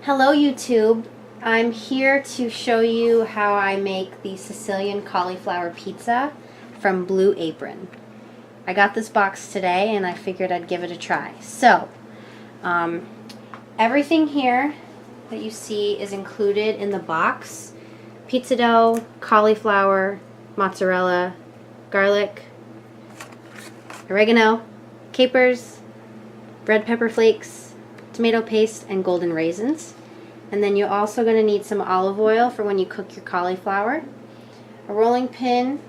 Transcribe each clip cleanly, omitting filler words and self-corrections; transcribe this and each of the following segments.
Hello YouTube, I'm here to show you how I make the Sicilian cauliflower pizza from Blue Apron. I got this box today and I figured I'd give it a try. So, everything here that you see is included in the box. Pizza dough, cauliflower, mozzarella, garlic, oregano, capers, red pepper flakes, tomato paste, and golden raisins. And then you're also going to need some olive oil for when you cook your cauliflower, a rolling pin,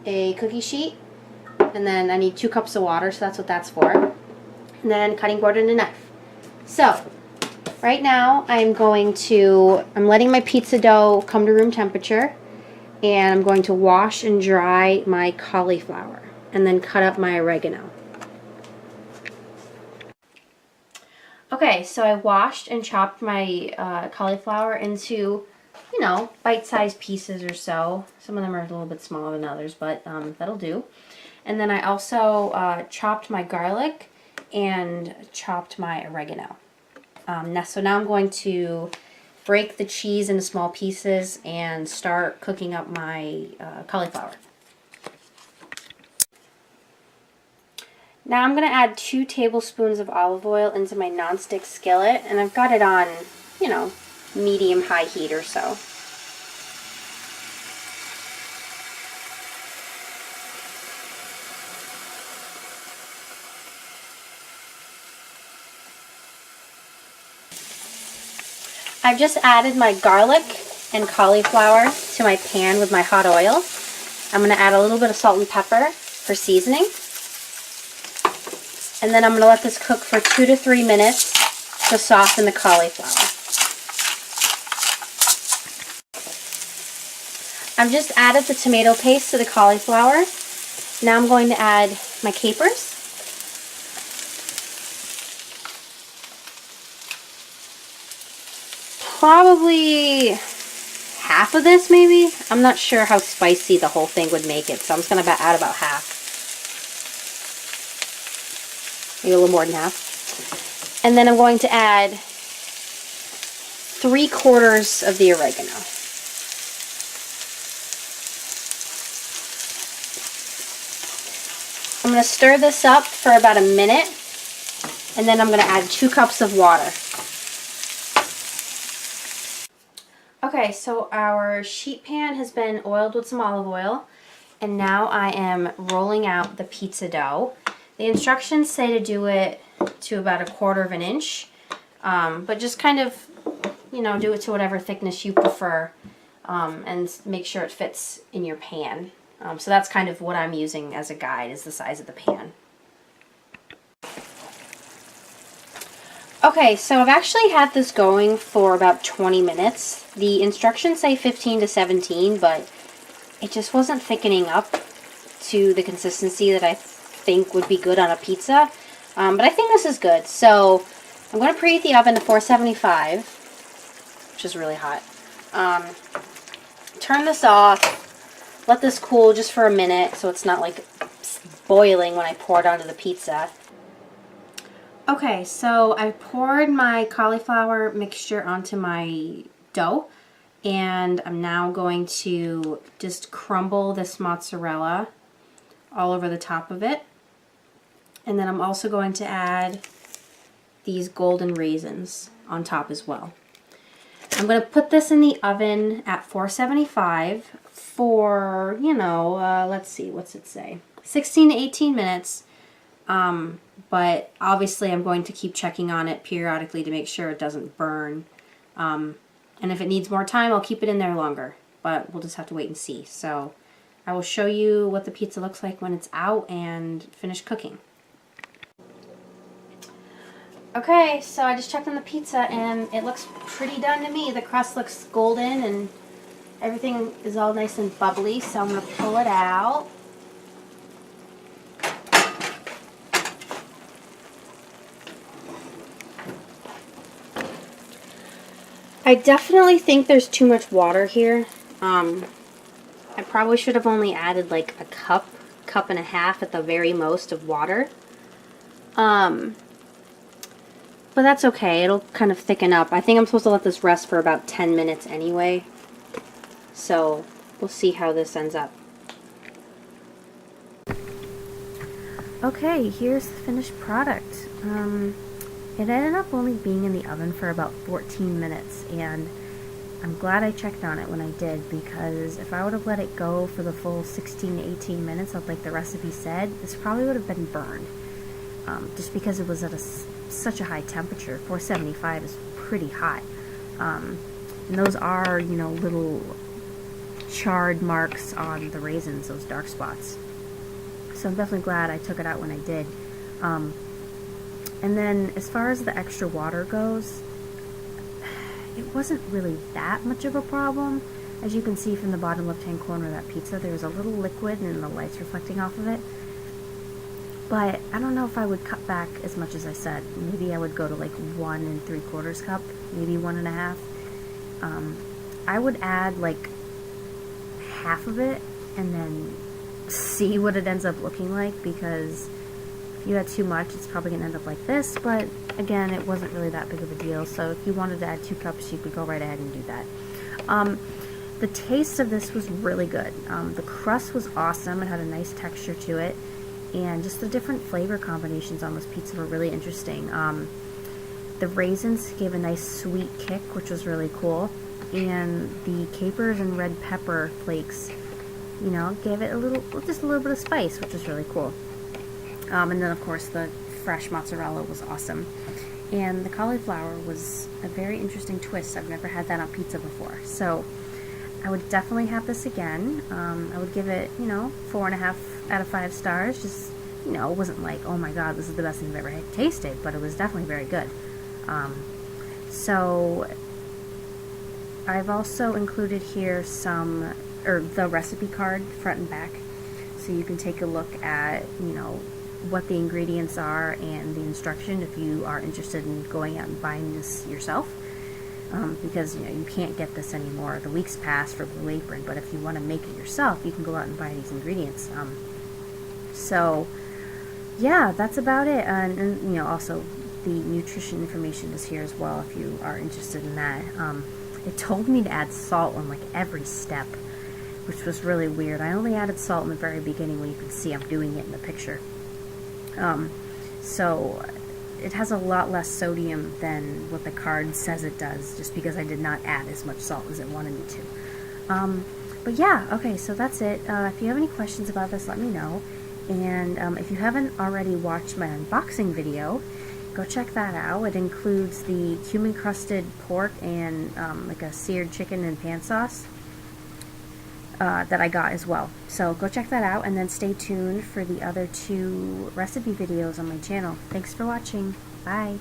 a cookie sheet, and then I need 2 cups of water, so that's what that's for. And then cutting board and a knife. So, right now I'm letting my pizza dough come to room temperature, and I'm going to wash and dry my cauliflower, and then cut up my oregano. Okay, so I washed and chopped my cauliflower into, bite-sized pieces or so. Some of them are a little bit smaller than others, but that'll do. And then I also chopped my garlic and chopped my oregano. So now I'm going to break the cheese into small pieces and start cooking up my cauliflower. Now I'm going to add 2 tablespoons of olive oil into my nonstick skillet, and I've got it on, medium-high heat or so. I've just added my garlic and cauliflower to my pan with my hot oil. I'm going to add a little bit of salt and pepper for seasoning. And then I'm going to let this cook for 2 to 3 minutes to soften the cauliflower. I've just added the tomato paste to the cauliflower. Now I'm going to add my capers. Probably half of this, maybe. I'm not sure how spicy the whole thing would make it, so I'm just going to add about half. Maybe a little more than half. And then I'm going to add 3/4 of the oregano. I'm going to stir this up for about a minute, and then I'm going to add 2 cups of water. Okay, so our sheet pan has been oiled with some olive oil, and now I am rolling out the pizza dough. The instructions say to do it to about 1/4 of an inch, but just kind of, do it to whatever thickness you prefer, and make sure it fits in your pan. So that's kind of what I'm using as a guide, is the size of the pan. Okay, so I've actually had this going for about 20 minutes. The instructions say 15 to 17, but it just wasn't thickening up to the consistency that I think would be good on a pizza. But I think this is good. So I'm going to preheat the oven to 475, which is really hot. Turn this off, let this cool just for a minute so it's not like boiling when I pour it onto the pizza. Okay, so I poured my cauliflower mixture onto my dough, and I'm now going to just crumble this mozzarella all over the top of it. And then I'm also going to add these golden raisins on top as well. I'm going to put this in the oven at 475 for, let's see, what's it say? 16 to 18 minutes. But obviously I'm going to keep checking on it periodically to make sure it doesn't burn. And if it needs more time, I'll keep it in there longer. But we'll just have to wait and see. So I will show you what the pizza looks like when it's out and finished cooking. Okay, so I just checked on the pizza and it looks pretty done to me. The crust looks golden and everything is all nice and bubbly, so I'm going to pull it out. I definitely think there's too much water here. I probably should have only added like a cup and a half at the very most of water. But that's okay. It'll kind of thicken up. I think I'm supposed to let this rest for about 10 minutes anyway. So we'll see how this ends up. Okay, here's the finished product. It ended up only being in the oven for about 14 minutes, and I'm glad I checked on it when I did, because if I would have let it go for the full 16 to 18 minutes, like the recipe said, this probably would have been burned. Just because it was at such a high temperature. 475 is pretty hot. And those are, you know, little charred marks on the raisins, those dark spots. So I'm definitely glad I took it out when I did. And then as far as the extra water goes, it wasn't really that much of a problem. As you can see from the bottom left-hand corner of that pizza, there was a little liquid and the light's reflecting off of it. But I don't know if I would cut back as much as I said. Maybe I would go to like 1 3/4 cup, maybe 1 1/2. I would add like half of it and then see what it ends up looking like, because if you add too much, it's probably going to end up like this. But again, it wasn't really that big of a deal, so if you wanted to add 2 cups, you could go right ahead and do that. The taste of this was really good. The crust was awesome. It had a nice texture to it, and just the different flavor combinations on this pizza were really interesting. The raisins gave a nice sweet kick, which was really cool, and the capers and red pepper flakes, you know, gave it just a little bit of spice, which was really cool. And then of course the fresh mozzarella was awesome, and the cauliflower was a very interesting twist. I've never had that on pizza before, so I would definitely have this again. I would give it, you know, 4.5 out of 5 stars. Just, you know, it wasn't like, oh my god, this is the best thing I've ever tasted, but it was definitely very good. So I've also included here the recipe card front and back, so you can take a look at, you know, what the ingredients are and the instruction if you are interested in going out and buying this yourself. Because, you know, you can't get this anymore. The week's passed for Blue Apron, but if you want to make it yourself, you can go out and buy these ingredients. So yeah, that's about it. And you know, also the nutrition information is here as well if you are interested in that. It told me to add salt on like every step, which was really weird. I only added salt in the very beginning when you can see I'm doing it in the picture. So it has a lot less sodium than what the card says it does, just because I did not add as much salt as it wanted me to. But yeah, okay, so that's it. If you have any questions about this, let me know. And if you haven't already watched my unboxing video, go check that out. It includes the cumin crusted pork and like a seared chicken and pan sauce that I got as well. So go check that out, and then stay tuned for the other 2 recipe videos on my channel. Thanks for watching. Bye.